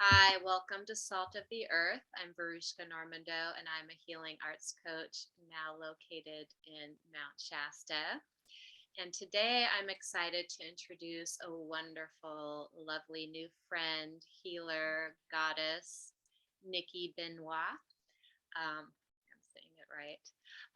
Hi, welcome to Salt of the Earth. I'm Verushka Normando, and I'm a healing arts coach now located in Mount Shasta. And today I'm excited to introduce a wonderful, lovely new friend, healer, goddess, Nikki Benoit. I'm saying it right.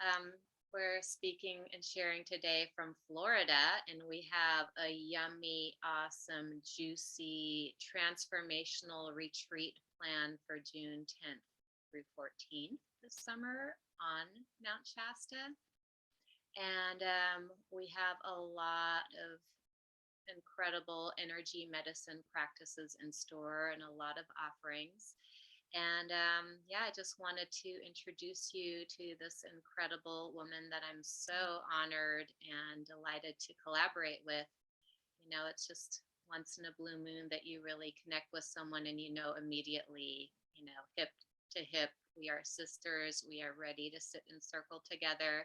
Um, we're speaking and sharing today from Florida, and we have a yummy, awesome, juicy, transformational retreat planned for June 10th through 14th this summer on Mount Shasta. And we have a lot of incredible energy medicine practices in store and a lot of offerings. And yeah, I just wanted to introduce you to this incredible woman that I'm so honored and delighted to collaborate with. It's just once in a blue moon that you really connect with someone and immediately, hip to hip, we are sisters. We are ready to sit in circle together.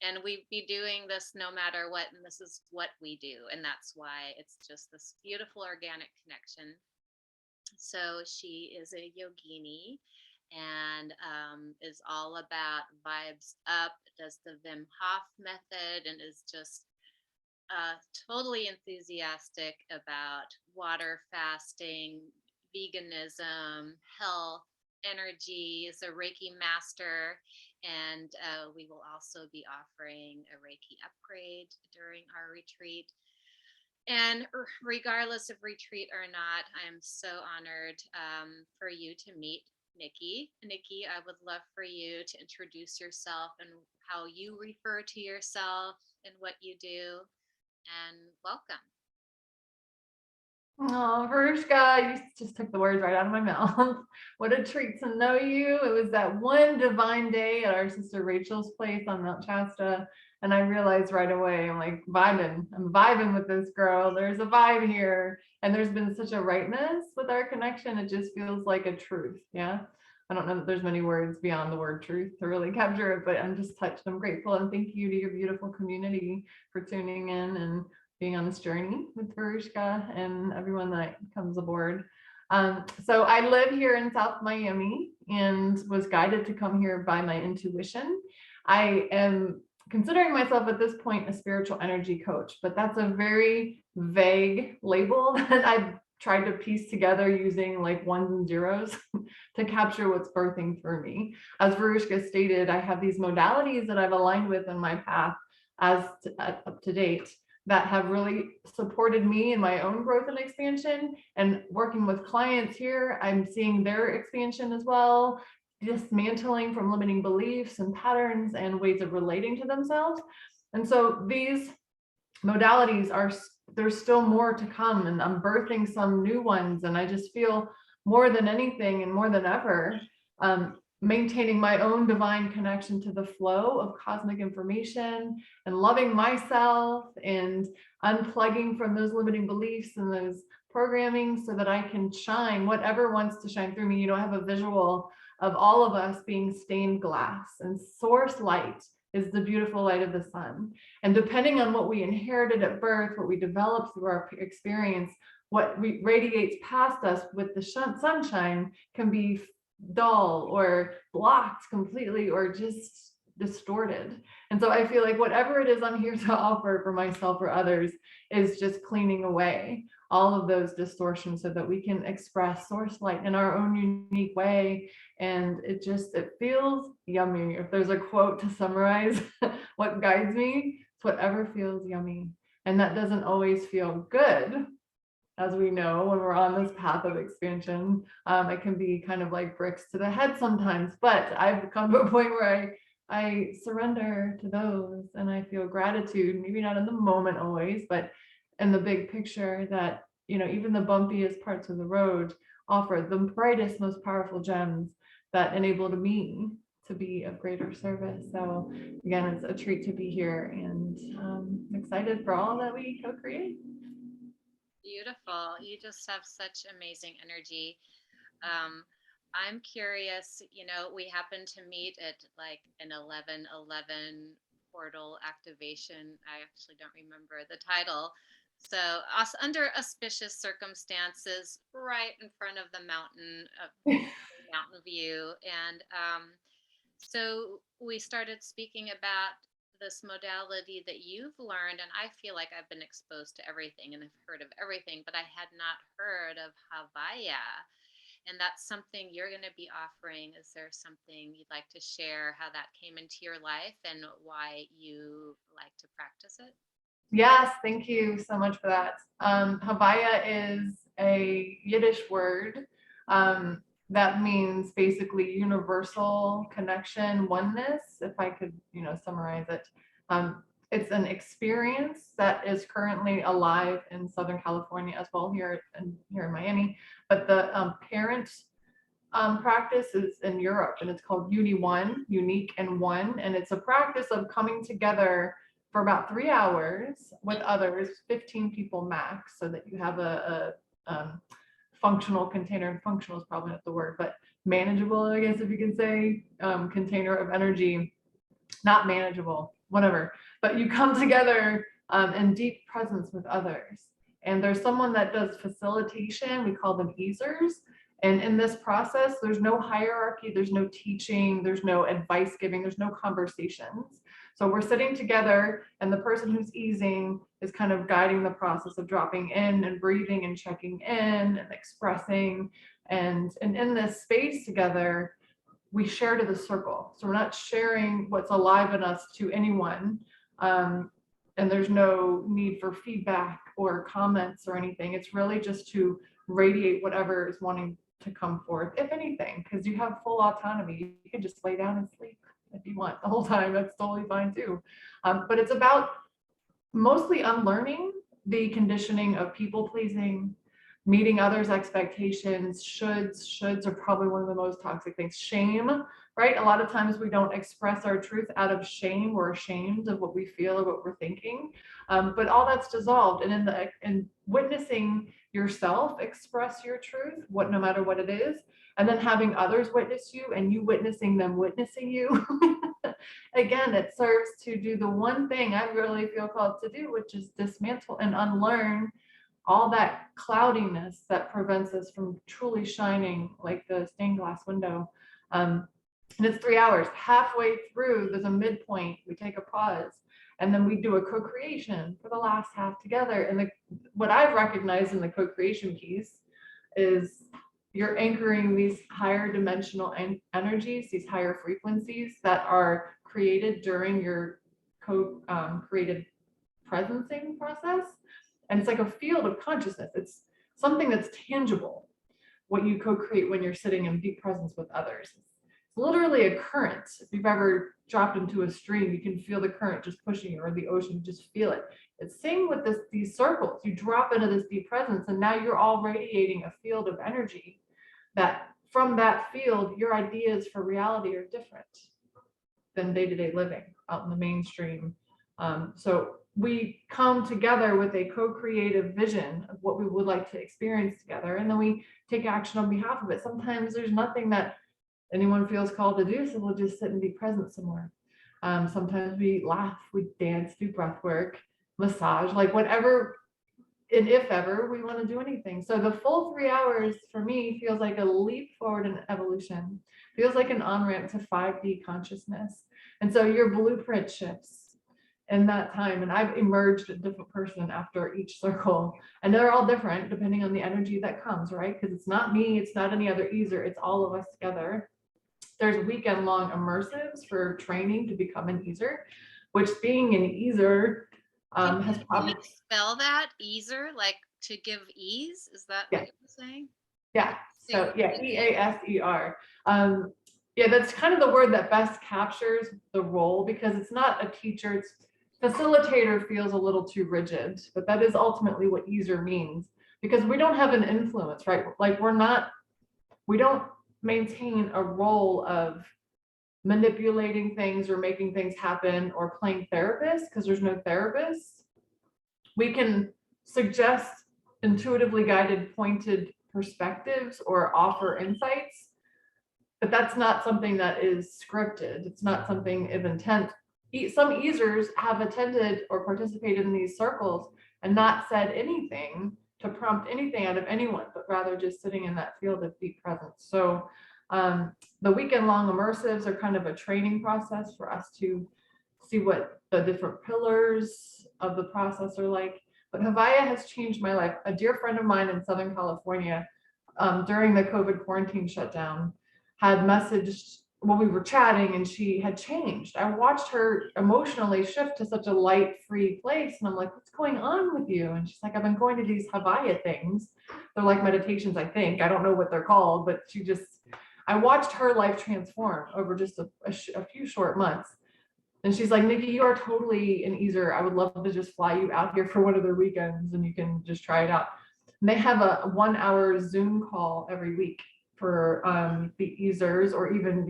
And we'd be doing this no matter what. And this is what we do. And that's why it's just this beautiful organic connection. So she is a yogini and is all about vibes up, does the Vim Hof method, and is just totally enthusiastic about water fasting, veganism, health, energy, is a Reiki master. And we will also be offering a Reiki upgrade during our retreat. And regardless of retreat or not, I am so honored for you to meet Nikki. Nikki, I would love for you to introduce yourself and how you refer to yourself and what you do. And welcome. Oh, Verushka, you just took the words right out of my mouth. What a treat to know you. It was that one divine day at our sister Rachel's place on Mount Shasta. And I realized right away, I'm like I'm vibing with this girl. There's a vibe here. And there's been such a rightness with our connection. It just feels like a truth. Yeah. I don't know that there's many words beyond the word truth to really capture it, but I'm just touched. I'm grateful. And thank you to your beautiful community for tuning in and being on this journey with Verushka and everyone that comes aboard. So I live here in South Miami and was guided to come here by my intuition. I am considering myself at this point a spiritual energy coach, but that's a very vague label that I've tried to piece together using like ones and zeros to capture what's birthing through me. As Verushka stated, I have these modalities that I've aligned with in my path up to date that have really supported me in my own growth and expansion. And working with clients here, I'm seeing their expansion as well, dismantling from limiting beliefs and patterns and ways of relating to themselves. And so these modalities there's still more to come, and I'm birthing some new ones. And I just feel more than anything and more than ever, maintaining my own divine connection to the flow of cosmic information and loving myself and unplugging from those limiting beliefs and those programming so that I can shine whatever wants to shine through me. I have a visual of all of us being stained glass, and source light is the beautiful light of the sun. And depending on what we inherited at birth, what we developed through our experience, what radiates past us with the sunshine can be dull or blocked completely or just distorted. And so I feel like whatever it is I'm here to offer for myself or others is just cleaning away all of those distortions so that we can express source light in our own unique way. And it feels yummy. If there's a quote to summarize what guides me, it's whatever feels yummy. And that doesn't always feel good, as we know, when we're on this path of expansion. It can be kind of like bricks to the head sometimes, but I've come to a point where I surrender to those and I feel gratitude, maybe not in the moment always, but in the big picture, that even the bumpiest parts of the road offer the brightest, most powerful gems that enabled me to be of greater service. So again, it's a treat to be here, and excited for all that we co-create. Beautiful. You just have such amazing energy. Um, I'm curious, we happened to meet at like an 11/11 portal activation. I actually don't remember the title. So under auspicious circumstances, right in front of the mountain, mountain view. And so we started speaking about this modality that you've learned, and I feel like I've been exposed to everything and have heard of everything, but I had not heard of Havaya. And that's something you're going to be offering. Is there something you'd like to share, how that came into your life and why you like to practice it? Yes, thank you so much for that. Havaya is a Yiddish word that means basically universal connection, oneness, if I could, summarize it. It's an experience that is currently alive in Southern California as well, here in Miami. But the parent practice is in Europe, and it's called One, Unique and One. And it's a practice of coming together for about 3 hours with others, 15 people max, so that you have a functional container. And functional is probably not the word, but manageable, I guess, if you can say, container of energy. Not manageable, whatever. But you come together in deep presence with others. And there's someone that does facilitation. We call them easers. And in this process, there's no hierarchy, there's no teaching, there's no advice giving, there's no conversations. So we're sitting together, and the person who's easing is kind of guiding the process of dropping in and breathing and checking in and expressing. And in this space together, we share to the circle. So we're not sharing what's alive in us to anyone. And there's no need for feedback or comments or anything. It's really just to radiate whatever is wanting to come forth, if anything, because you have full autonomy. You can just lay down and sleep if you want the whole time. That's totally fine too. But it's about mostly unlearning the conditioning of people pleasing, meeting others' expectations. Shoulds are probably one of the most toxic things. Shame, right? A lot of times we don't express our truth out of shame. We're ashamed of what we feel or what we're thinking. But all that's dissolved. And in witnessing yourself express your truth, no matter what it is, and then having others witness you and you witnessing them witnessing you. Again, it serves to do the one thing I really feel called to do, which is dismantle and unlearn all that cloudiness that prevents us from truly shining like the stained glass window. And it's 3 hours. Halfway through, there's a midpoint. We take a pause, and then we do a co-creation for the last half together. And what I've recognized in the co-creation piece is you're anchoring these higher dimensional energies, these higher frequencies that are created during your co-created presencing process. And it's like a field of consciousness. It's something that's tangible, what you co-create when you're sitting in deep presence with others. It's literally a current. If you've ever dropped into a stream, you can feel the current just pushing you, or the ocean, you just feel it. It's same with these circles. You drop into this deep presence, and now you're all radiating a field of energy that from that field, your ideas for reality are different than day-to-day living out in the mainstream. So we come together with a co-creative vision of what we would like to experience together, and then we take action on behalf of it. Sometimes there's nothing that anyone feels called to do, so we'll just sit and be present somewhere. Sometimes we laugh, we dance, do breath work, massage, like whatever, and if ever we want to do anything. So the full 3 hours for me feels like a leap forward in evolution, feels like an on-ramp to 5D consciousness. And so your blueprint shifts in that time. And I've emerged a different person after each circle. And they're all different depending on the energy that comes, right? Because it's not me, it's not any other easer, it's all of us together. There's weekend-long immersives for training to become an easer, which being an easer has probably... Can you spell that, easer, like to give ease? Is that what you're saying? Yeah. So yeah, EASER. Yeah, that's kind of the word that best captures the role, because it's not a teacher. It's facilitator feels a little too rigid, but that is ultimately what easer means, because we don't have an influence, right? Like we don't maintain a role of manipulating things or making things happen or playing therapist, because there's no therapist. We can suggest intuitively guided, pointed perspectives or offer insights, but that's not something that is scripted. It's not something of intent. Some easers have attended or participated in these circles, and not said anything to prompt anything out of anyone, but rather just sitting in that field of deep presence. So the weekend long immersives are kind of a training process for us to see what the different pillars of the process are like. But Havaya has changed my life. A dear friend of mine in Southern California, during the COVID quarantine shutdown, had messaged when we were chatting, and she had changed. I watched her emotionally shift to such a light, free place. And I'm like, what's going on with you? And she's like, I've been going to these Havaya things. They're like meditations, I think. I don't know what they're called, but I watched her life transform over just a few short months. And she's like, Nikki, you are totally an easer. I would love to just fly you out here for one of their weekends and you can just try it out. And they have a 1 hour Zoom call every week for the easers, or even,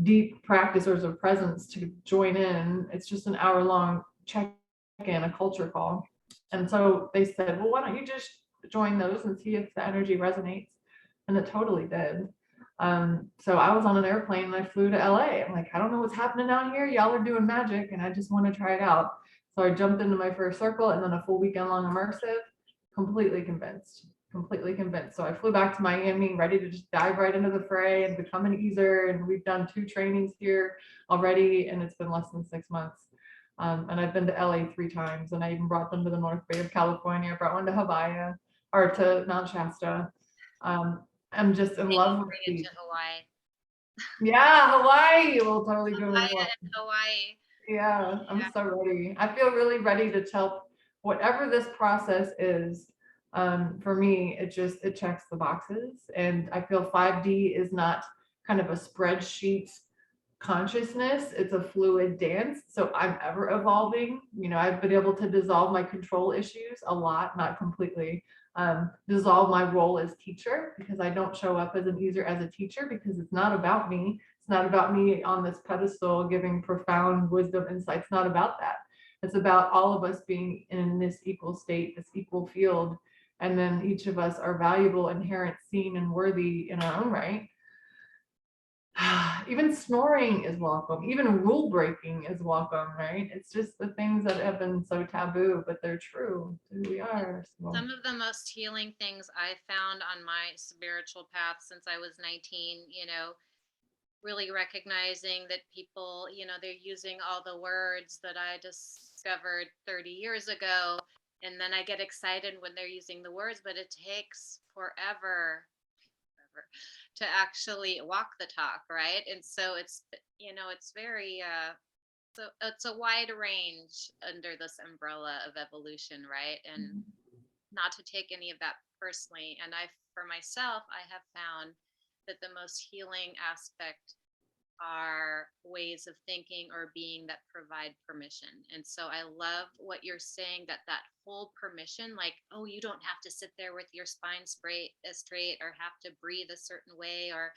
deep practicers of presence to join in. It's just an hour long check-in, a culture call. And so they said, well, why don't you just join those and see if the energy resonates? And it totally did. So I was on an airplane and I flew to LA. I'm like, I don't know what's happening out here. Y'all are doing magic and I just want to try it out. So I jumped into my first circle and then a full weekend long immersive, completely convinced. So I flew back to Miami, ready to just dive right into the fray and become an easer. And we've done 2 trainings here already, and it's been less than 6 months. And I've been to LA 3 times, and I even brought them to the North Bay of California. I brought one to Havaya, or to Mount Shasta. I'm just in love with to Hawaii. Yeah, Hawaii. We'll totally go in Hawaii. Yeah, I'm so ready. I feel really ready to tell whatever this process is. For me, it checks the boxes, and I feel 5D is not kind of a spreadsheet consciousness. It's a fluid dance. So I'm ever evolving. I've been able to dissolve my control issues a lot, not completely. Dissolve my role as teacher, because I don't show up as an easer as a teacher, because it's not about me. It's not about me on this pedestal giving profound wisdom insights. It's not about that. It's about all of us being in this equal state, this equal field. And then each of us are valuable, inherent, seen, and worthy in our own right. Even snoring is welcome. Even rule breaking is welcome, right? It's just the things that have been so taboo, but they're true to who we are. So. Some of the most healing things I found on my spiritual path since I was 19, really recognizing that people, they're using all the words that I discovered 30 years ago. And then I get excited when they're using the words, but it takes forever to actually walk the talk, right? And so it's very so it's a wide range under this umbrella of evolution, right? And not to take any of that personally. And for myself, I have found that the most healing aspect are ways of thinking or being that provide permission. And so I love what you're saying, that whole permission, like, oh, you don't have to sit there with your spine straight or have to breathe a certain way, or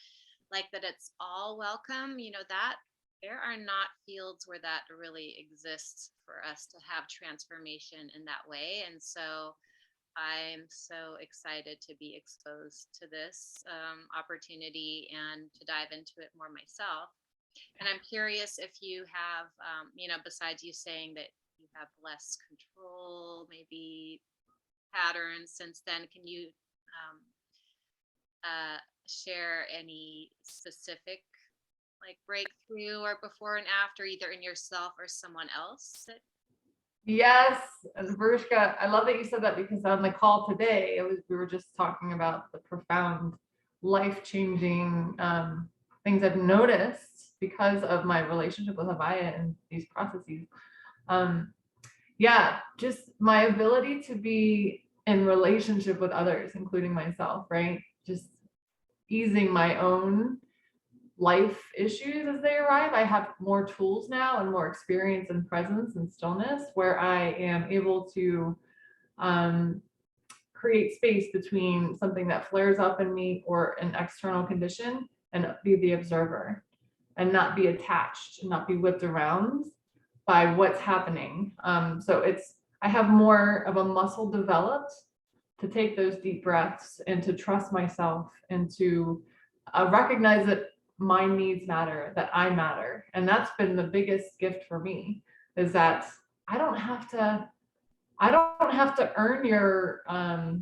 like that it's all welcome, that there are not fields where that really exists for us to have transformation in that way. And so I'm so excited to be exposed to this opportunity and to dive into it more myself. And I'm curious if you have, besides you saying that you have less control, maybe patterns since then, can you share any specific like breakthrough or before and after, either in yourself or someone else? Yes, and Verushka, I love that you said that, because on the call today, we were just talking about the profound, life-changing things I've noticed because of my relationship with Havaya and these processes. Just my ability to be in relationship with others, including myself, right? Just easing my own life issues as they arrive. I have more tools now and more experience and presence and stillness, where I am able to create space between something that flares up in me or an external condition, and be the observer and not be attached and not be whipped around by what's happening. So I have more of a muscle developed to take those deep breaths and to trust myself and to recognize that my needs matter, that I matter. And that's been the biggest gift for me, is that I don't have to I don't have to earn your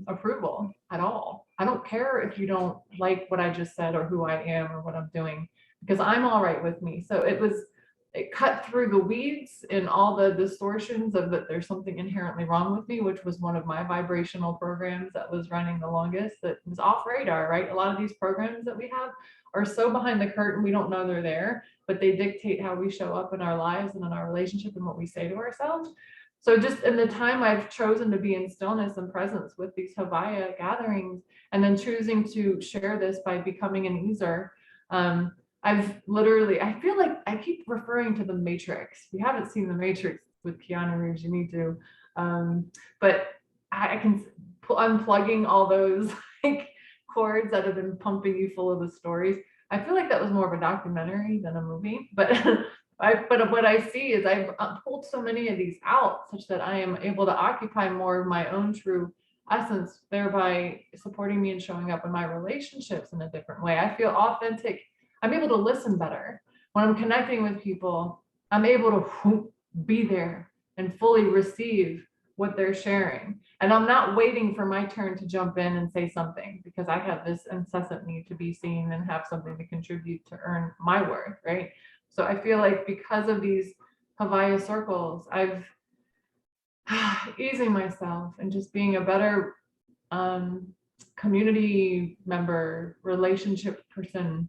approval at all. I don't care if you don't like what I just said or who I am or what I'm doing, because I'm all right with me. So it cut through the weeds and all the distortions of that there's something inherently wrong with me, which was one of my vibrational programs that was running the longest, that was off radar, right? A lot of these programs that we have are so behind the curtain, we don't know they're there, but they dictate how we show up in our lives and in our relationship and what we say to ourselves. So just in the time I've chosen to be in stillness and presence with these Havaya gatherings, and then choosing to share this by becoming an easer, I've literally, I feel like I keep referring to the Matrix. If you haven't seen the Matrix with Keanu Reeves, you need to. But I can unplugging all those like cords that have been pumping you full of the stories. I feel like that was more of a documentary than a movie, but but what I see is I've pulled so many of these out such that I am able to occupy more of my own true essence, thereby supporting me and showing up in my relationships in a different way. I feel authentic. I'm able to listen better. When I'm connecting with people, I'm able to be there and fully receive what they're sharing. And I'm not waiting for my turn to jump in and say something, because I have this incessant need to be seen and have something to contribute to earn my worth, right? So I feel like because of these Havaya circles, I've easing myself and just being a better community member, relationship person.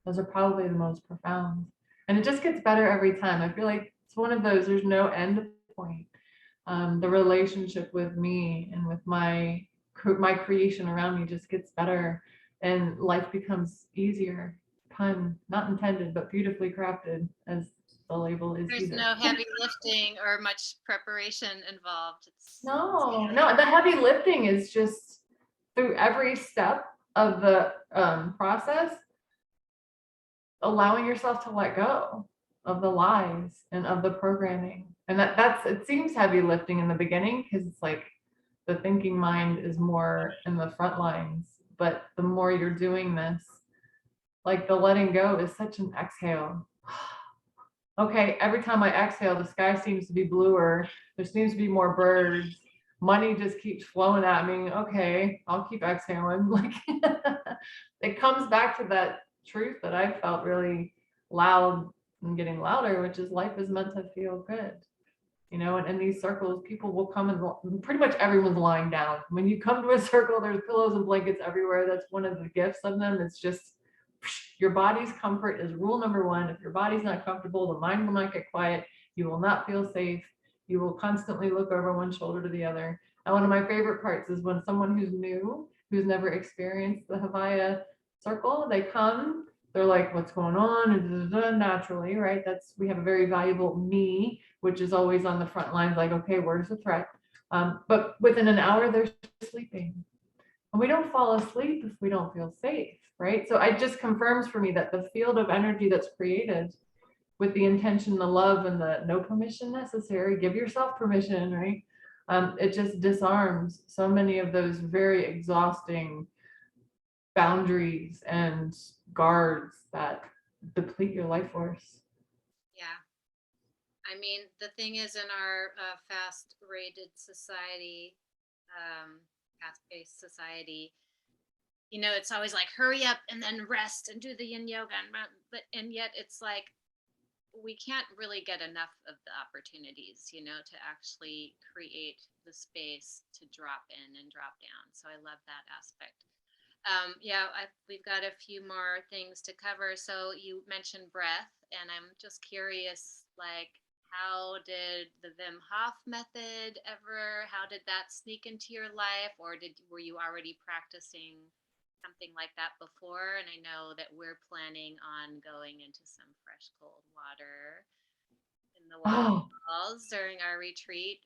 Those are probably the most profound. And it just gets better every time. I feel like it's one of those, there's no end point. The relationship with me and with my creation around me just gets better, and life becomes easier. Pun not intended, but beautifully crafted, as the label is There's either. no heavy lifting or much preparation involved. No, the heavy lifting is just through every step of the process, allowing yourself to let go of the lies and of the programming. And that's it seems heavy lifting in the beginning, because it's like the thinking mind is more in the front lines. But the more you're doing this, like the letting go is such an exhale. Okay, every time I exhale, the sky seems to be bluer. There seems to be more birds. Money just keeps flowing at me. Okay, I'll keep exhaling. Like it comes back to that truth that I felt really loud and getting louder, which is life is meant to feel good. You know, and in these circles, people will come and pretty much everyone's lying down. When you come to a circle, there's pillows and blankets everywhere. That's one of the gifts of them. It's just your body's comfort is rule number one. If your body's not comfortable, the mind will not get quiet. You will not feel safe. You will constantly look over one shoulder to the other. And one of my favorite parts is when someone who's new, who's never experienced the Havaya circle, they come, they're like, what's going on? And naturally, right? We have a very valuable me, which is always on the front lines, like, okay, where's the threat? But within an hour, they're sleeping. And we don't fall asleep if we don't feel safe, right? So it just confirms for me that the field of energy that's created with the intention, the love, and the no permission necessary, give yourself permission, right? It just disarms so many of those very exhausting boundaries and guards that deplete your life force. Yeah. I mean, the thing is, in our fast-rated society, fast-paced society, it's always like hurry up and then rest and do the yin yoga, and yet it's like we can't really get enough of the opportunities, to actually create the space to drop in and drop down. So I love that aspect. We've got a few more things to cover. So you mentioned breath, and I'm just curious, like, how did the Vim Hof Method how did that sneak into your life, or were you already practicing something like that before? And I know that we're planning on going into some fresh cold water in the waterfalls during our retreat.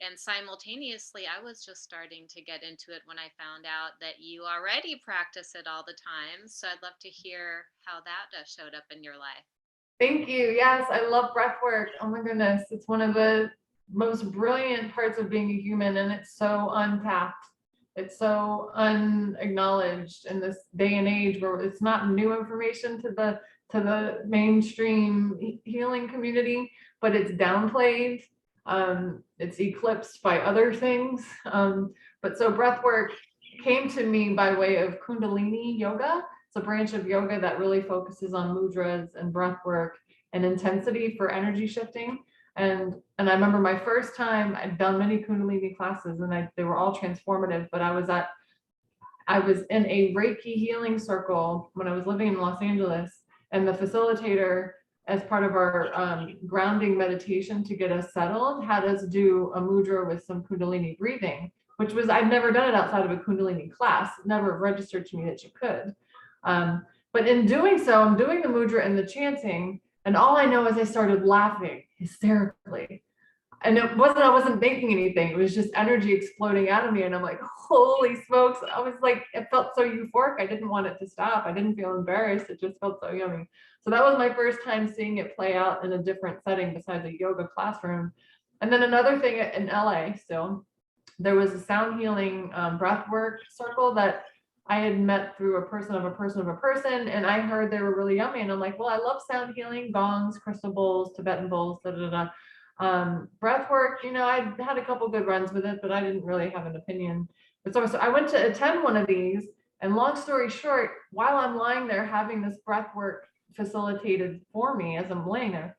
And simultaneously, I was just starting to get into it when I found out that you already practice it all the time. So I'd love to hear how that showed up in your life. Thank you. Yes, I love breath work. Oh my goodness. It's one of the most brilliant parts of being a human, and it's so untapped. It's so unacknowledged in this day and age where it's not new information to the mainstream healing community, but it's downplayed. It's eclipsed by other things. But so breath work came to me by way of Kundalini Yoga. It's a branch of yoga that really focuses on mudras and breath work and intensity for energy shifting. And I remember my first time, I'd done many Kundalini classes, and they were all transformative, but I was in a Reiki healing circle when I was living in Los Angeles, and the facilitator, as part of our grounding meditation to get us settled, had us do a mudra with some Kundalini breathing, which was, I'd never done it outside of a Kundalini class. It never registered to me that you could. But in doing so, I'm doing the mudra and the chanting, and all I know is I started laughing hysterically. And I wasn't thinking anything. It was just energy exploding out of me. And I'm like, holy smokes. I was like, it felt so euphoric. I didn't want it to stop. I didn't feel embarrassed. It just felt so yummy. So that was my first time seeing it play out in a different setting besides a yoga classroom. And then another thing in LA still, there was a sound healing breath work circle that I had met through a person of a person of a person, and I heard they were really yummy. And I'm like, well, I love sound healing, gongs, crystal bowls, Tibetan bowls, da da da. Breath work, I had a couple good runs with it, but I didn't really have an opinion. But so I went to attend one of these, and long story short, while I'm lying there having this breath work facilitated for me as I'm laying there,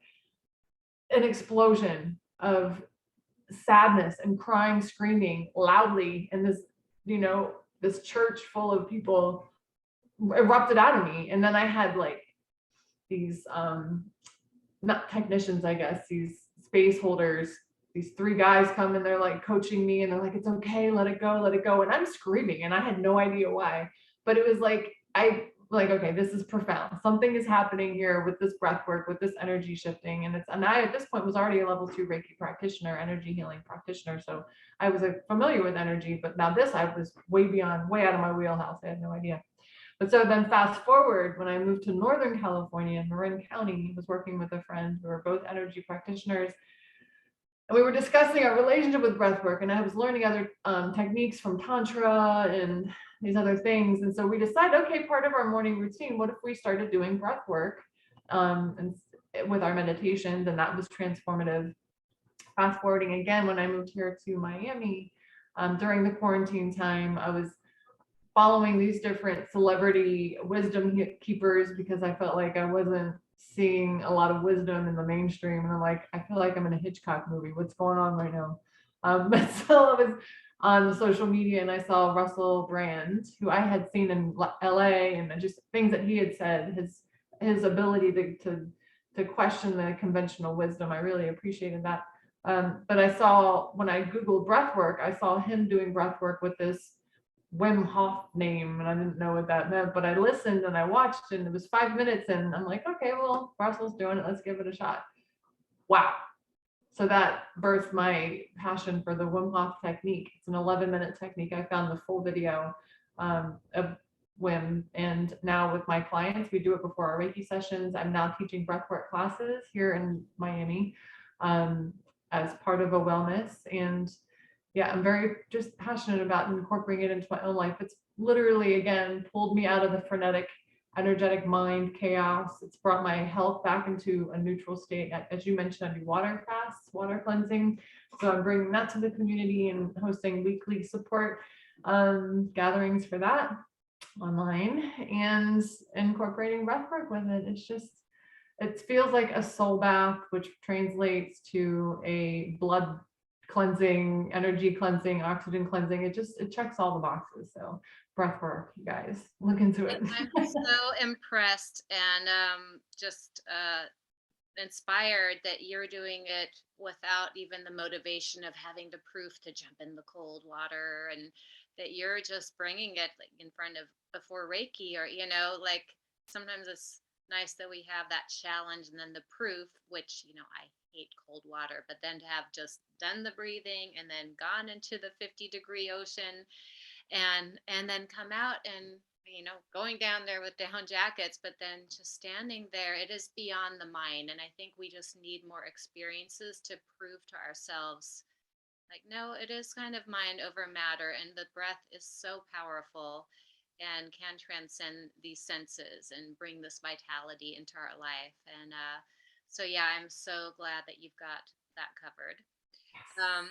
an explosion of sadness and crying, screaming loudly, and this church full of people erupted out of me. And then I had like these not technicians, I guess, these space holders, these three guys come and they're like coaching me, and they're like, it's okay, let it go, let it go. And I'm screaming, and I had no idea why, but it was like, okay, this is profound. Something is happening here with this breath work, with this energy shifting. And I, at this point, was already a level 2 Reiki practitioner, energy healing practitioner. So I was familiar with energy, but now this, I was way out of my wheelhouse. I had no idea. But so then fast forward, when I moved to Northern California in Marin County, I was working with a friend who were both energy practitioners. And we were discussing our relationship with breath work, and I was learning other techniques from Tantra and these other things. And so we decided, okay, part of our morning routine, what if we started doing breath work and with our meditations? And that was transformative. Fast forwarding again, when I moved here to Miami, during the quarantine time, I was following these different celebrity wisdom keepers because I felt like I wasn't seeing a lot of wisdom in the mainstream. And I'm like, I feel like I'm in a Hitchcock movie. What's going on right now? But so I was on social media, and I saw Russell Brand, who I had seen in LA, and just things that he had said, his ability to question the conventional wisdom. I really appreciated that. But I saw, when I Googled breath work, I saw him doing breath work with this Wim Hof name, and I didn't know what that meant, but I listened and I watched, and it was 5 minutes, and I'm like, okay, well, Russell's doing it, let's give it a shot. Wow. So that birthed my passion for the Wim Hof technique. It's an 11-minute technique. I found the full video of Wim, and now with my clients, we do it before our Reiki sessions. I'm now teaching breathwork classes here in Miami as part of a wellness. And yeah, I'm very just passionate about incorporating it into my own life. It's literally, again, pulled me out of the frenetic, energetic mind chaos. It's brought my health back into a neutral state. As you mentioned, I do water fasts, water cleansing. So I'm bringing that to the community and hosting weekly support gatherings for that online, and incorporating breathwork with it. It feels like a soul bath, which translates to a blood cleansing, energy cleansing, oxygen cleansing. It checks all the boxes. So breath work, you guys, look into it. I'm so impressed and just inspired that you're doing it without even the motivation of having the proof to jump in the cold water, and that you're just bringing it like in front of before Reiki, or like sometimes it's nice that we have that challenge and then the proof, which I hate cold water, but then to have just done the breathing and then gone into the 50-degree ocean and then come out and going down there with down jackets, but then just standing there, it is beyond the mind. And I think we just need more experiences to prove to ourselves, like, no, it is kind of mind over matter, and the breath is so powerful and can transcend these senses and bring this vitality into our life. And so yeah, I'm so glad that you've got that covered. Um,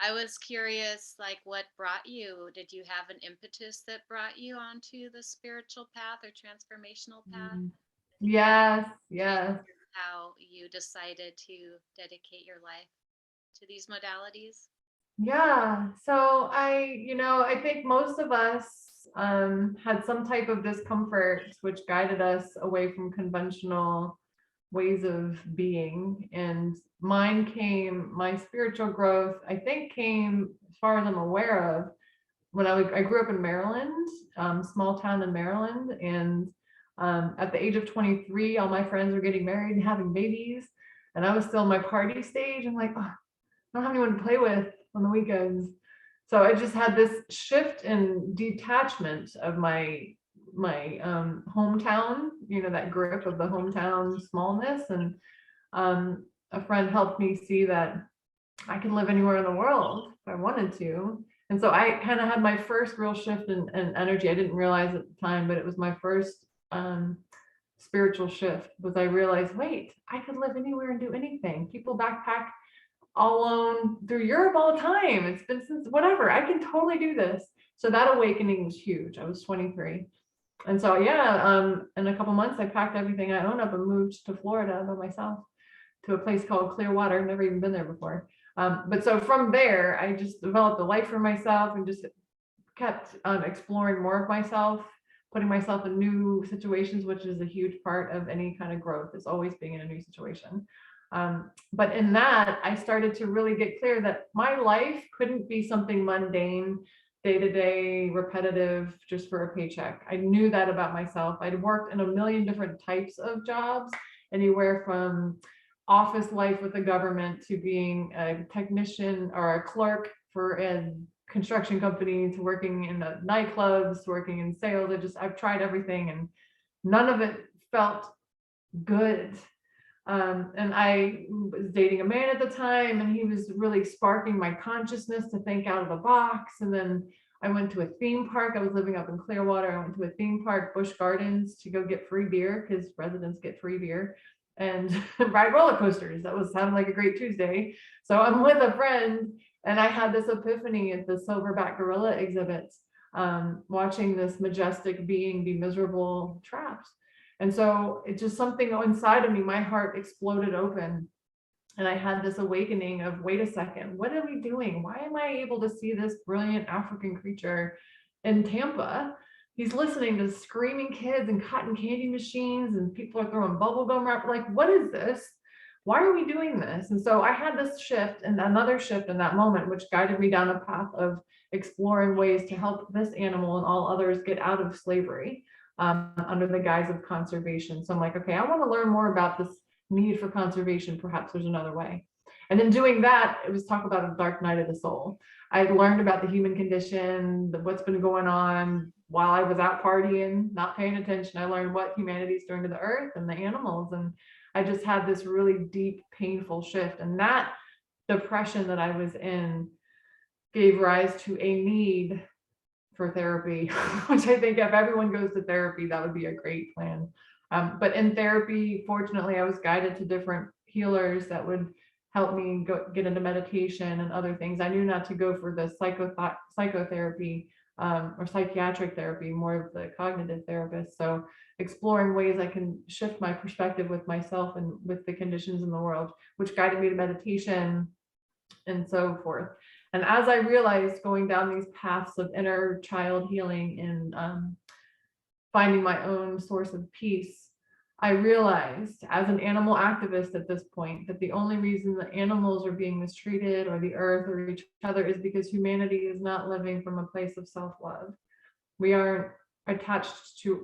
I was curious, like, what brought you? Did you have an impetus that brought you onto the spiritual path or transformational path? Mm. If that Yes, changed yes. how you decided to dedicate your life to these modalities? Yeah. So I think most of us had some type of discomfort which guided us away from conventional ways of being. And my spiritual growth, I think, came, as far as I'm aware of, when I grew up in Maryland, small town in Maryland. And at the age of 23, all my friends were getting married and having babies. And I was still in my party stage. I'm like, oh, I don't have anyone to play with on the weekends. So I just had this shift in detachment of my hometown, that grip of the hometown smallness. And a friend helped me see that I could live anywhere in the world if I wanted to. And so I kind of had my first real shift in energy. I didn't realize at the time, but it was my first spiritual shift. Was I realized, wait, I could live anywhere and do anything. People backpack all alone through Europe all the time. It's been since whatever. I can totally do this. So that awakening was huge. I was 23. And so, yeah, in a couple months, I packed everything I own up and moved to Florida by myself, to a place called Clearwater. Never even been there before. But so from there, I just developed a life for myself and just kept exploring more of myself, putting myself in new situations, which is a huge part of any kind of growth, is always being in a new situation. But in that, I started to really get clear that my life couldn't be something mundane, day to day, repetitive, just for a paycheck. I knew that about myself. I'd worked in a million different types of jobs, anywhere from office life with the government to being a technician or a clerk for a construction company to working in the nightclubs, to working in sales. I've tried everything and none of it felt good. And I was dating a man at the time, and he was really sparking my consciousness to think out of the box. And then I went to a theme park. I was living up in Clearwater. I went to a theme park, Busch Gardens, to go get free beer because residents get free beer and ride roller coasters. That was sounded like a great Tuesday. So I'm with a friend, and I had this epiphany at the Silverback gorilla exhibits, watching this majestic being be miserable, trapped. And so it's just something inside of me, my heart exploded open. And I had this awakening of, wait a second, what are we doing? Why am I able to see this brilliant African creature in Tampa? He's listening to screaming kids and cotton candy machines, and people are throwing bubble gum wrap. Like, what is this? Why are we doing this? And so I had this shift and another shift in that moment, which guided me down a path of exploring ways to help this animal and all others get out of slavery, under the guise of conservation. So I'm like, okay, I want to learn more about this need for conservation. Perhaps there's another way. And in doing that, it was talk about a dark night of the soul. I learned about the human condition, what's been going on while I was out partying, not paying attention. I learned what humanity's doing to the earth and the animals. And I just had this really deep, painful shift. And that depression that I was in gave rise to a need for therapy, which I think if everyone goes to therapy, that would be a great plan. But in therapy, fortunately, I was guided to different healers that would help me get into meditation and other things. I knew not to go for the psychotherapy, or psychiatric therapy, more of the cognitive therapist. So exploring ways I can shift my perspective with myself and with the conditions in the world, which guided me to meditation and so forth. And as I realized, going down these paths of inner child healing and finding my own source of peace, I realized as an animal activist at this point that the only reason the animals are being mistreated, or the earth or each other, is because humanity is not living from a place of self-love. We aren't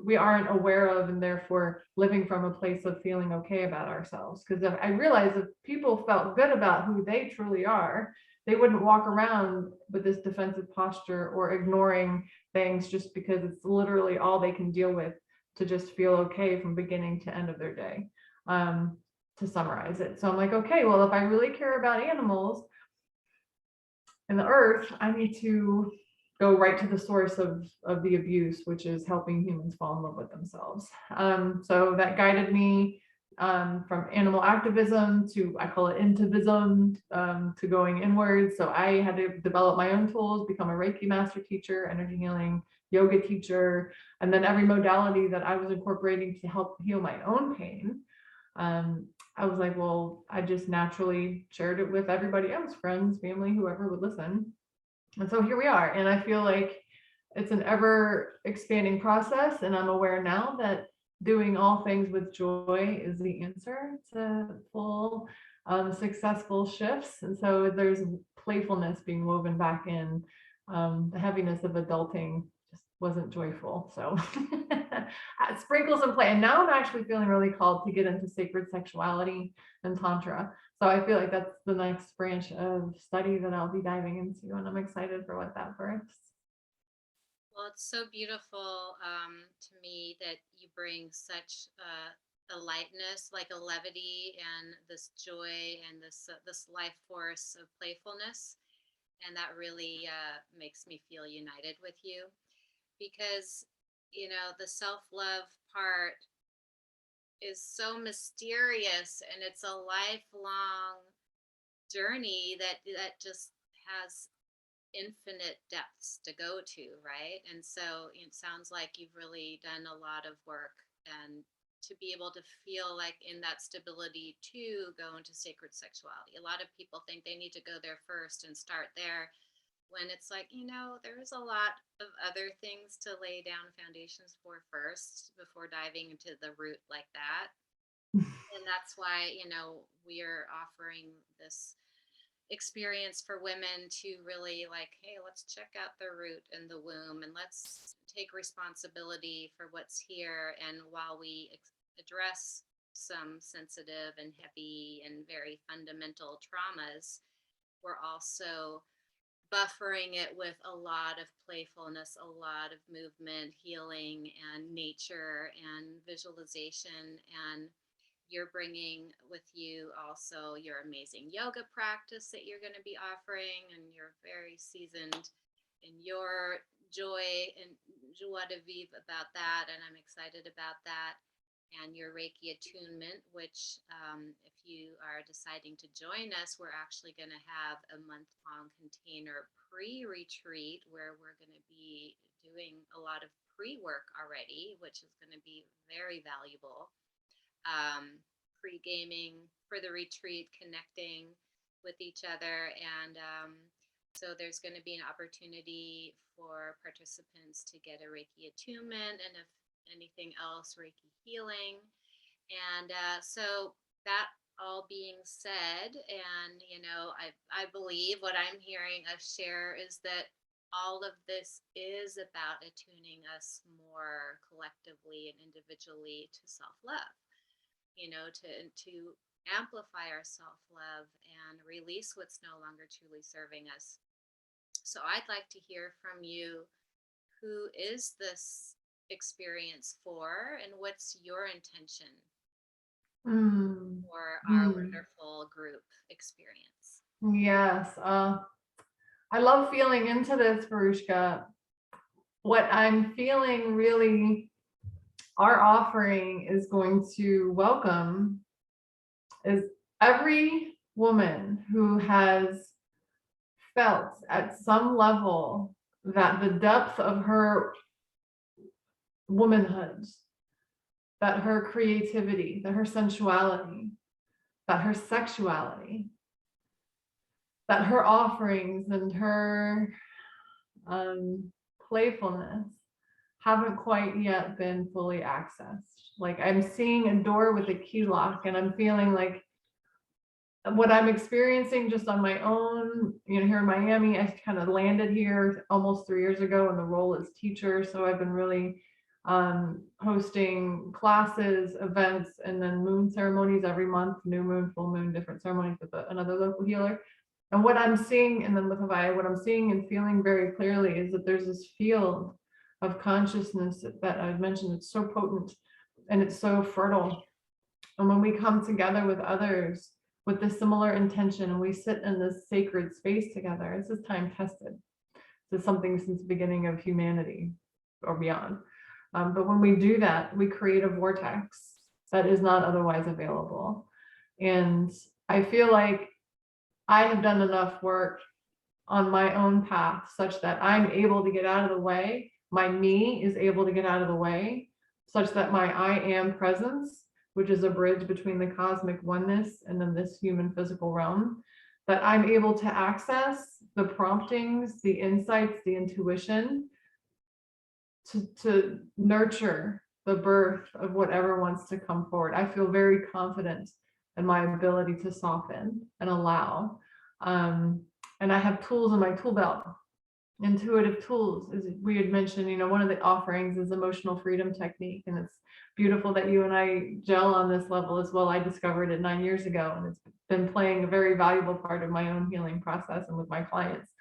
we aren't aware of, and therefore living from a place of feeling okay about ourselves. Because I realized if people felt good about who they truly are, they wouldn't walk around with this defensive posture or ignoring things just because it's literally all they can deal with to just feel okay from beginning to end of their day, to summarize it. So I'm like, okay, well, if I really care about animals and the earth, I need to go right to the source of the abuse, which is helping humans fall in love with themselves. So that guided me from animal activism to, I call it intivism, to going inwards. So I had to develop my own tools, become a Reiki master teacher, energy healing, yoga teacher, and then every modality that I was incorporating to help heal my own pain. I was like, well, I just naturally shared it with everybody else, friends, family, whoever would listen. And so here we are. And I feel like it's an ever expanding process. And I'm aware now that doing all things with joy is the answer to full, successful shifts. And so there's playfulness being woven back in. The heaviness of adulting just wasn't joyful. So sprinkles and play. And now I'm actually feeling really called to get into sacred sexuality and tantra. So I feel like that's the next branch of study that I'll be diving into, and I'm excited for what that births. Well, it's so beautiful to me that you bring such a lightness, like a levity, and this joy, and this life force of playfulness, and that really makes me feel united with you, because the self-love part is so mysterious, and it's a lifelong journey that just has infinite depths to go to, right? And so it sounds like you've really done a lot of work, and to be able to feel like in that stability to go into sacred sexuality. A lot of people think they need to go there first and start there, when it's like, there's a lot of other things to lay down foundations for first before diving into the root like that. And that's why, we are offering this experience for women to really like, hey, let's check out the root and the womb, and let's take responsibility for what's here. And while we address some sensitive and heavy and very fundamental traumas, we're also buffering it with a lot of playfulness, a lot of movement, healing, and nature and visualization. And you're bringing with you also your amazing yoga practice that you're going to be offering, and you're very seasoned in your joy and joie de vivre about that, and I'm excited about that. And your Reiki attunement, which if you are deciding to join us, we're actually going to have a month-long container pre-retreat where we're going to be doing a lot of pre-work already, which is going to be very valuable. Pre-gaming for the retreat, connecting with each other. And so there's going to be an opportunity for participants to get a Reiki attunement, and if anything else, Reiki healing. And so that all being said, and I believe what I'm hearing us share is that all of this is about attuning us more collectively and individually to self-love, to amplify our self-love and release what's no longer truly serving us. So I'd like to hear from you, who is this experience for, and what's your intention for our wonderful group experience? Yes. I love feeling into this, Varushka. What I'm feeling really, our offering is going to welcome is every woman who has felt at some level that the depth of her womanhood, that her creativity, that her sensuality, that her sexuality, that her offerings and her playfulness haven't quite yet been fully accessed. Like I'm seeing a door with a key lock, and I'm feeling like what I'm experiencing just on my own, here in Miami. I kind of landed here almost 3 years ago in the role as teacher. So I've been really hosting classes, events, and then moon ceremonies every month, new moon, full moon, different ceremonies with another local healer. And what I'm seeing, and then with Havaya, what I'm seeing and feeling very clearly is that there's this field of consciousness that I've mentioned. It's so potent and it's so fertile. And when we come together with others with the similar intention, and we sit in this sacred space together, this is time tested. This is something since the beginning of humanity or beyond. But when we do that, we create a vortex. that is not otherwise available. And I feel like I have done enough work on my own path such that I'm able to get out of the way. My me is able to get out of the way such that my I am presence, which is a bridge between the cosmic oneness and then this human physical realm, that I'm able to access the promptings, the insights, the intuition to nurture the birth of whatever wants to come forward. I feel very confident in my ability to soften and allow. And I have tools in my tool belt, intuitive tools. As we had mentioned, one of the offerings is emotional freedom technique. And it's beautiful that you and I gel on this level as well. I discovered it 9 years ago, and it's been playing a very valuable part of my own healing process and with my clients.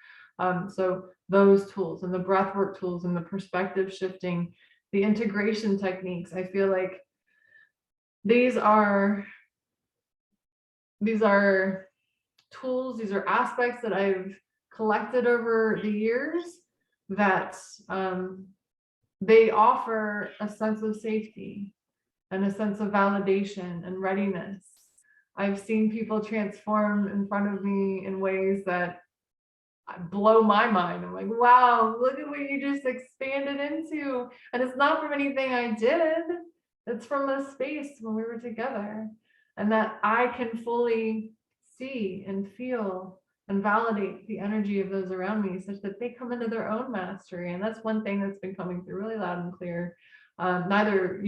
So those tools and the breathwork tools and the perspective shifting, the integration techniques, I feel like these are tools, these are aspects that I've collected over the years that they offer a sense of safety and a sense of validation and readiness. I've seen people transform in front of me in ways that blow my mind. I'm like, wow, look at what you just expanded into. And it's not from anything I did. It's from a space when we were together, and that I can fully see and feel and validate the energy of those around me such that they come into their own mastery. And that's one thing that's been coming through really loud and clear. Neither,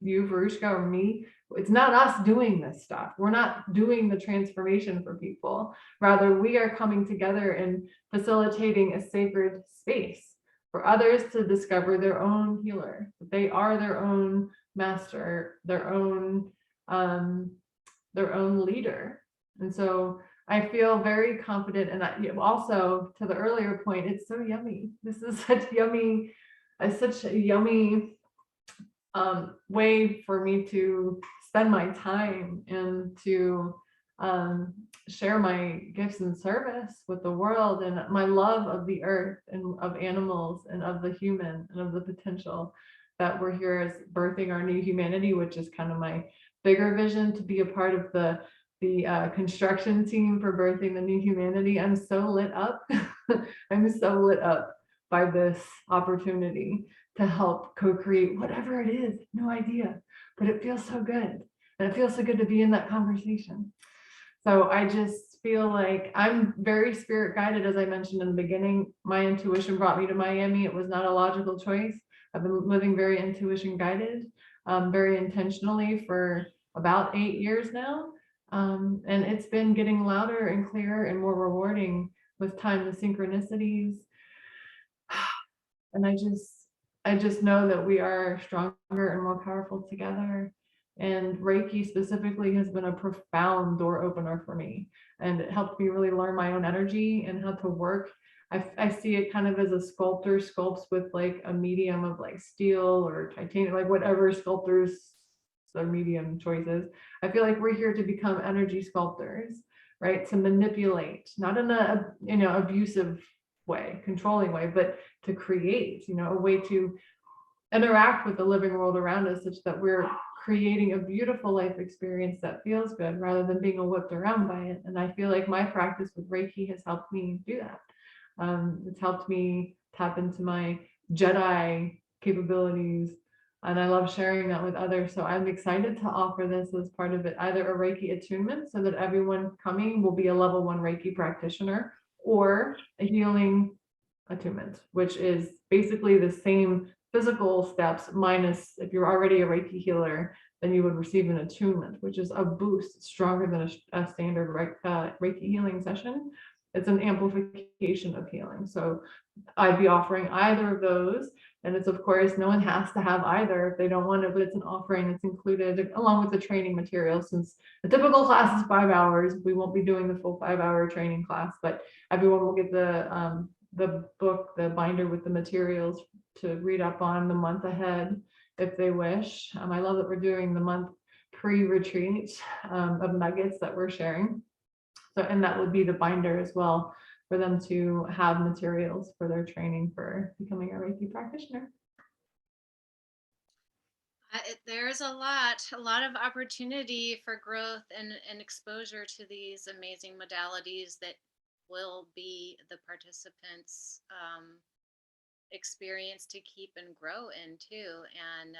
you, Varushka, or me, it's not us doing this stuff. We're not doing the transformation for people. Rather, we are coming together and facilitating a sacred space for others to discover their own healer. They are their own master, their own leader. And so I feel very confident. And also, to the earlier point, it's so yummy. This is such a yummy way for me to spend my time and to share my gifts and service with the world, and my love of the earth and of animals and of the human and of the potential that we're here as birthing our new humanity, which is kind of my bigger vision, to be a part of the construction team for birthing the new humanity. I'm so lit up. I'm so lit up by this opportunity to help co-create whatever it is. No idea, but it feels so good. And it feels so good to be in that conversation. So I just feel like I'm very spirit guided. As I mentioned in the beginning, my intuition brought me to Miami. It was not a logical choice. I've been living very intuition guided, very intentionally for about 8 years now. And it's been getting louder and clearer and more rewarding with time, the synchronicities. And I just know that we are stronger and more powerful together. And Reiki specifically has been a profound door opener for me. And it helped me really learn my own energy and how to work. I see it kind of as a sculptor sculpts with like a medium of like steel or titanium, like whatever sculptors their medium choices. I feel like we're here to become energy sculptors, right? To manipulate, not in a abusive way, controlling way, but to create, a way to interact with the living world around us such that we're creating a beautiful life experience that feels good rather than being whipped around by it. And I feel like my practice with Reiki has helped me do that. It's helped me tap into my Jedi capabilities, and I love sharing that with others. So I'm excited to offer this as part of it, either a Reiki attunement so that everyone coming will be a level 1 Reiki practitioner, or a healing attunement, which is basically the same physical steps minus, if you're already a Reiki healer, then you would receive an attunement, which is a boost stronger than a standard Reiki healing session. It's an amplification of healing. So I'd be offering either of those. And it's, of course, no one has to have either if they don't want it, but it's an offering that's included along with the training material. Since the typical class is 5 hours, we won't be doing the full 5-hour training class, but everyone will get the book, the binder with the materials to read up on the month ahead if they wish. I love that we're doing the month pre-retreat of nuggets that we're sharing. So, and that would be the binder as well for them to have materials for their training for becoming a Reiki practitioner. There's a lot of opportunity for growth and exposure to these amazing modalities that will be the participants' experience to keep and grow into. And,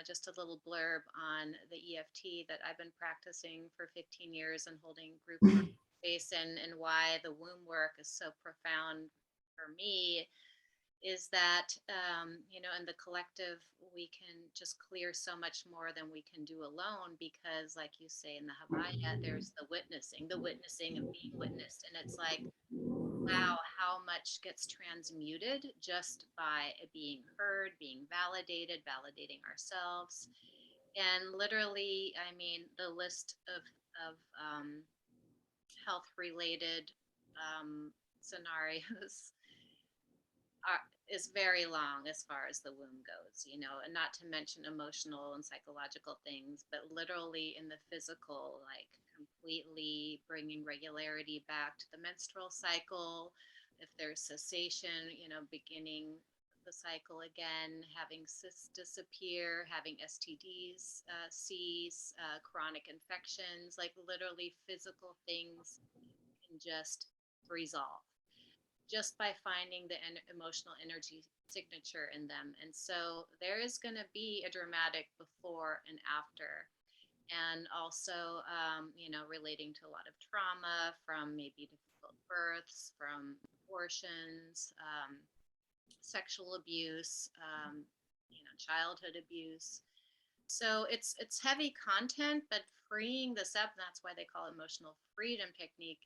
just a little blurb on the EFT that I've been practicing for 15 years and holding group work space and why the womb work is so profound for me is that in the collective we can just clear so much more than we can do alone, because like you say in the Havaya, there's the witnessing of being witnessed, and it's like, wow, how much gets transmuted just by being heard, being validated, validating ourselves. And literally, I mean, the list of health related scenarios are, is very long as far as the womb goes, and not to mention emotional and psychological things, but literally in the physical, like completely bringing regularity back to the menstrual cycle. If there's cessation, beginning the cycle again, having cysts disappear, having STDs cease, chronic infections, like literally physical things can just resolve just by finding the emotional energy signature in them. And so there is going to be a dramatic before and after. And also, relating to a lot of trauma from maybe difficult births, from abortions, sexual abuse, childhood abuse. So it's heavy content, but freeing this up, and that's why they call it emotional freedom technique.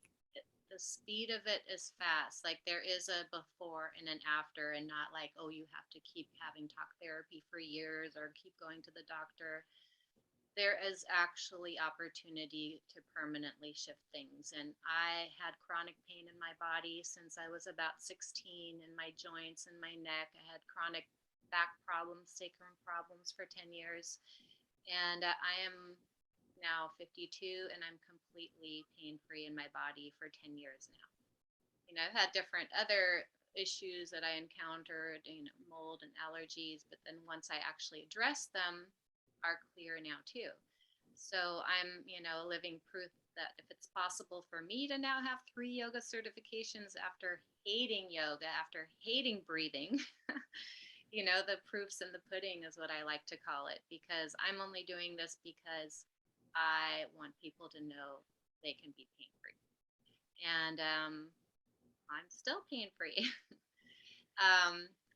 The speed of it is fast. Like there is a before and an after, and not like, oh, you have to keep having talk therapy for years or keep going to the doctor. There is actually opportunity to permanently shift things. And I had chronic pain in my body since I was about 16, in my joints and my neck. I had chronic back problems, sacrum problems for 10 years. And I am now 52 and I'm completely pain free in my body for 10 years now. I've had different other issues that I encountered, mold and allergies, but then once I actually address them, are clear now too. So I'm, living proof that if it's possible for me to now have 3 yoga certifications after hating yoga, after hating breathing, the proof's in the pudding is what I like to call it, because I'm only doing this because I want people to know they can be pain free. And I'm still pain free.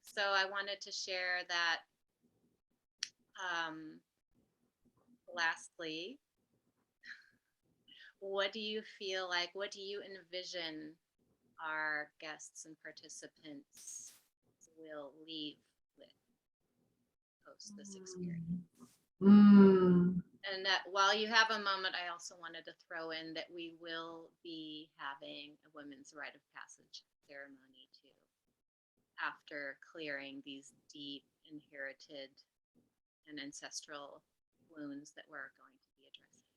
So I wanted to share that. Lastly, what do you feel like? What do you envision our guests and participants will leave with post this experience? And while you have a moment, I also wanted to throw in that we will be having a women's rite of passage ceremony too, after clearing these deep inherited and ancestral wounds that we're going to be addressing.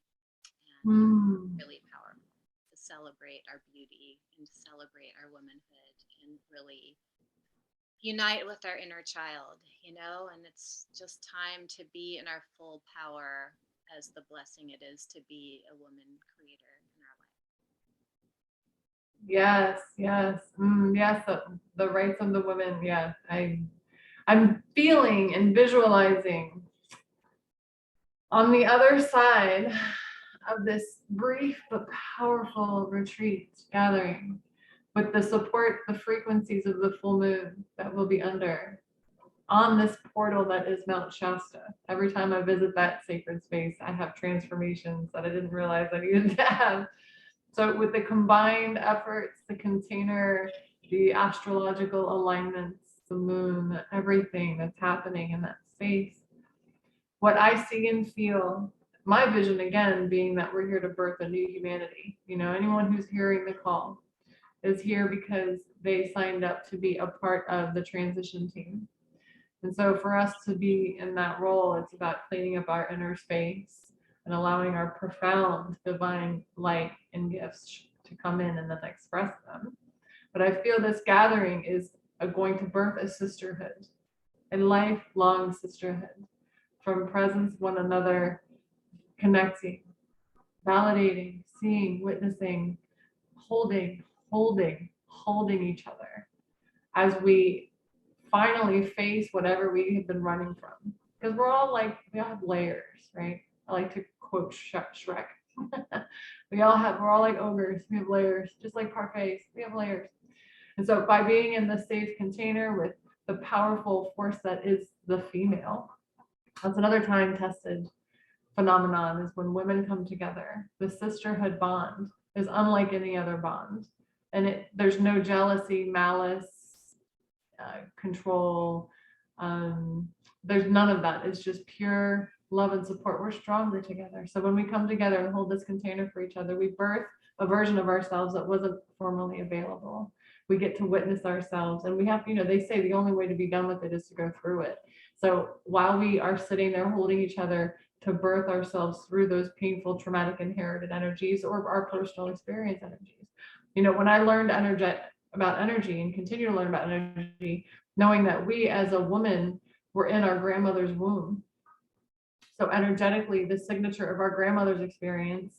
And really powerful to celebrate our beauty and to celebrate our womanhood and really unite with our inner child, and it's just time to be in our full power as the blessing it is to be a woman creator in our life. Yes, yes. Yes, the rights of the women. Yeah, I'm feeling and visualizing on the other side of this brief but powerful retreat gathering, with the support, the frequencies of the full moon that will be under on this portal that is Mount Shasta. Every time I visit that sacred space, I have transformations that I didn't realize I needed to have. So with the combined efforts, the container, the astrological alignments, the moon, everything that's happening in that space, what I see and feel, my vision again being that we're here to birth a new humanity. Anyone who's hearing the call is here because they signed up to be a part of the transition team. And so for us to be in that role, it's about cleaning up our inner space and allowing our profound divine light and gifts to come in and then express them. But I feel this gathering is going to birth a sisterhood, a lifelong sisterhood, from presence, one another, connecting, validating, seeing, witnessing, holding, holding each other as we finally face whatever we have been running from. Because we all have layers, right? I like to quote Shrek. We're all like ogres. We have layers, just like parfaits. We have layers. And so by being in the safe container with the powerful force that is the female, that's another time tested phenomenon, is when women come together. The sisterhood bond is unlike any other bond. And there's no jealousy, malice, control. There's none of that. It's just pure love and support. We're stronger together. So when we come together and hold this container for each other, we birth a version of ourselves that wasn't formerly available. We get to witness ourselves, and we have, they say the only way to be done with it is to go through it. So while we are sitting there holding each other to birth ourselves through those painful, traumatic, inherited energies or our personal experience energies. When I learned about energy and continue to learn about energy, knowing that we as a woman were in our grandmother's womb. So energetically, the signature of our grandmother's experience,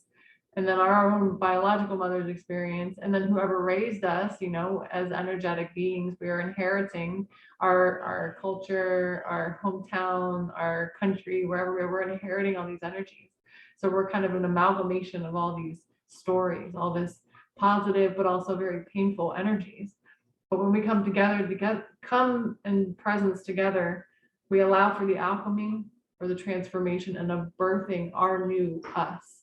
and then our own biological mother's experience, and then whoever raised us, as energetic beings, we are inheriting our culture, our hometown, our country, wherever we're inheriting all these energies. So we're kind of an amalgamation of all these stories, all this positive, but also very painful energies. But when we come come in presence together, we allow for the alchemy or the transformation and of birthing our new us.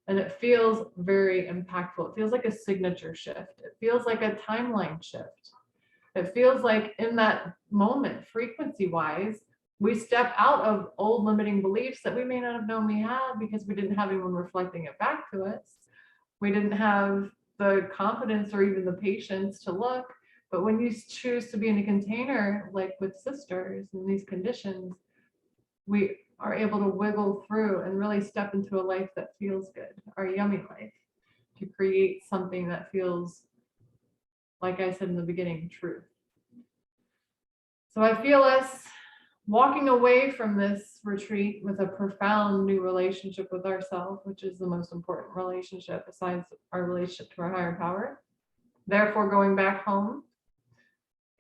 And it feels very impactful. It feels like a signature shift. It feels like a timeline shift. It feels like in that moment, frequency-wise, we step out of old limiting beliefs that we may not have known we had because we didn't have anyone reflecting it back to us. We didn't have the confidence or even the patience to look. But when you choose to be in a container, like with sisters in these conditions, we are able to wiggle through and really step into a life that feels good, our yummy life, to create something that feels, like I said in the beginning, truth. So I feel us walking away from this retreat with a profound new relationship with ourselves, which is the most important relationship besides our relationship to our higher power. Therefore, going back home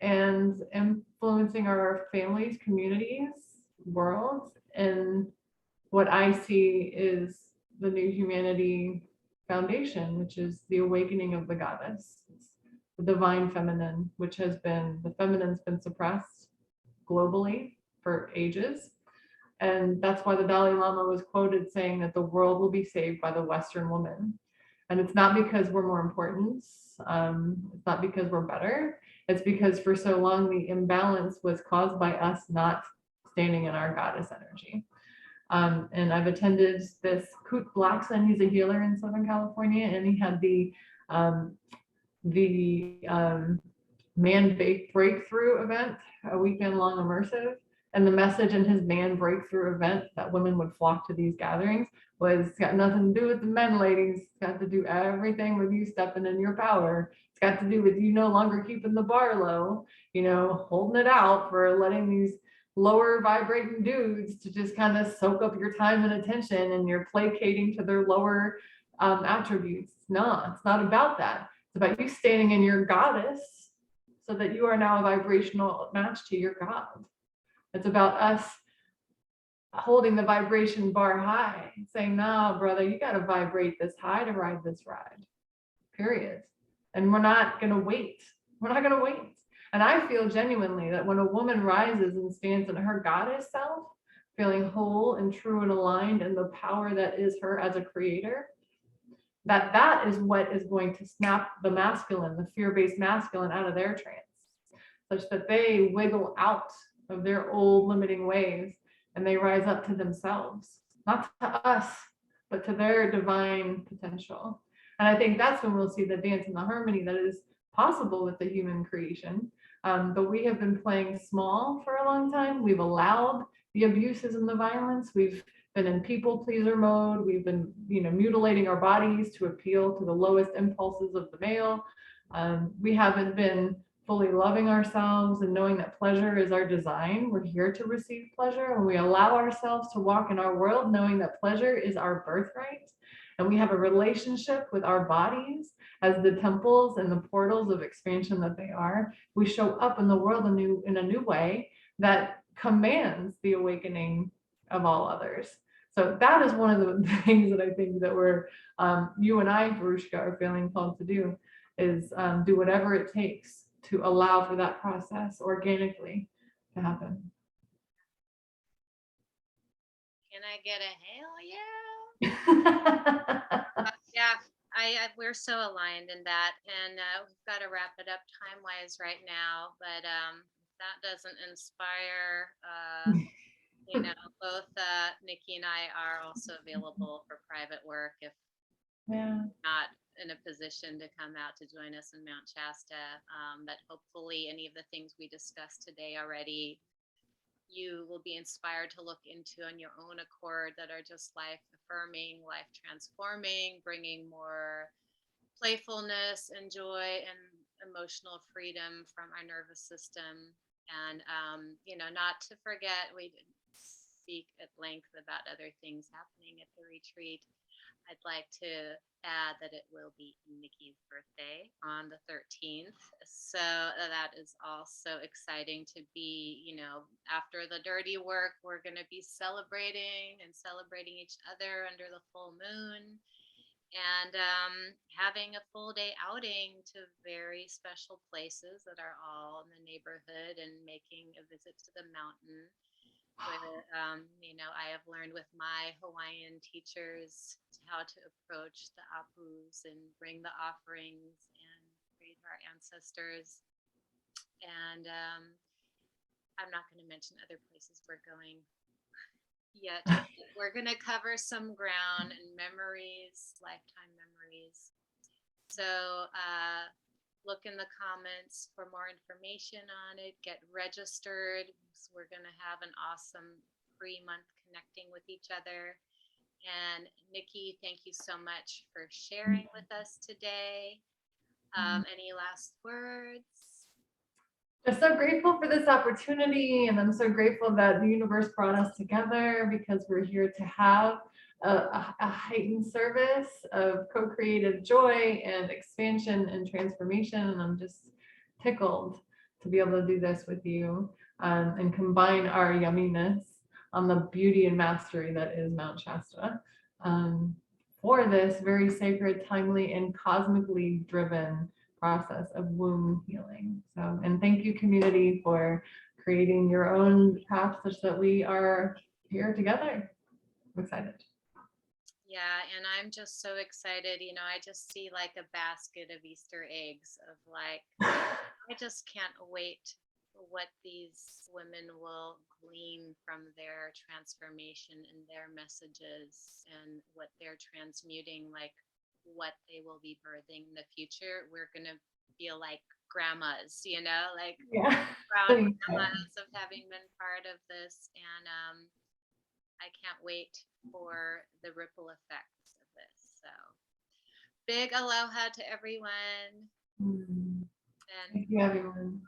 and influencing our families, communities, worlds, and what I see is the New Humanity Foundation, which is the awakening of the goddess, the divine feminine, which the feminine's been suppressed globally for ages. And that's why the Dalai Lama was quoted saying that the world will be saved by the Western woman. And it's not because we're more important. It's not because we're better. It's because for so long, the imbalance was caused by us not standing in our goddess energy. And I've attended this Kute Blackson. He's a healer in Southern California, and he had the Man Breakthrough event, a weekend long immersive. And the message in his Man Breakthrough event that women would flock to these gatherings was, it's got nothing to do with the men, ladies. It's got to do everything with you stepping in your power. It's got to do with you no longer keeping the bar low, holding it out for letting these lower vibrating dudes to just kind of soak up your time and attention, and you're placating to their lower attributes. No, it's not about that. It's about you standing in your goddess so that you are now a vibrational match to your God. It's about us holding the vibration bar high, saying, nah, brother, you got to vibrate this high to ride this ride, period. And we're not going to wait. We're not going to wait. And I feel genuinely that when a woman rises and stands in her goddess self, feeling whole and true and aligned in the power that is her as a creator, that is what is going to snap the masculine, the fear-based masculine, out of their trance, such that they wiggle out of their old limiting ways and they rise up to themselves, not to us, but to their divine potential. And I think that's when we'll see the dance and the harmony that is possible with the human creation. But we have been playing small for a long time. We've allowed the abuses and the violence. We've been in people pleaser mode. We've been, mutilating our bodies to appeal to the lowest impulses of the male. We haven't been fully loving ourselves and knowing that pleasure is our design. We're here to receive pleasure, and we allow ourselves to walk in our world knowing that pleasure is our birthright. And we have a relationship with our bodies as the temples and the portals of expansion that they are. We show up in the world in a new way that commands the awakening of all others. So that is one of the things that I think that you and I, Varushka, are feeling called to do, is do whatever it takes to allow for that process organically to happen. Can I get a hell yeah? Yeah, we're so aligned in that, and we've got to wrap it up time-wise right now. But that doesn't inspire, both Nikki and I are also available for private work if not in a position to come out to join us in Mount Shasta. But hopefully, any of the things we discussed today already, you will be inspired to look into on your own accord, that are just life affirming, life transforming, bringing more playfulness and joy and emotional freedom from our nervous system. And, not to forget, we did speak at length about other things happening at the retreat. I'd like to add that it will be Nikki's birthday on the 13th. So that is also exciting to be, after the dirty work, we're going to be celebrating each other under the full moon, and having a full day outing to very special places that are all in the neighborhood, and making a visit to the mountain where, I have learned with my Hawaiian teachers how to approach the apus and bring the offerings and pray to our ancestors. And I'm not going to mention other places we're going yet. We're going to cover some ground and memories, lifetime memories. So look in the comments for more information on it. Get registered. So we're going to have an awesome pre-month connecting with each other. And Nikki, thank you so much for sharing with us today. Any last words? I'm so grateful for this opportunity, and I'm so grateful that the universe brought us together, because we're here to have a heightened service of co-creative joy and expansion and transformation. And I'm just tickled to be able to do this with you, and combine our yumminess on the beauty and mastery that is Mount Shasta, for this very sacred, timely, and cosmically driven process of womb healing. So, and thank you, community, for creating your own path such that we are here together. I'm excited. Yeah, and I'm just so excited. I just see like a basket of Easter eggs of like, I just can't wait what these women will glean from their transformation and their messages, and what they're transmuting, like what they will be birthing in the future. We're going to feel like grandmas, like proud grandmas of having been part of this. And I can't wait for the ripple effects of this. So big aloha to everyone. Thank you, everyone.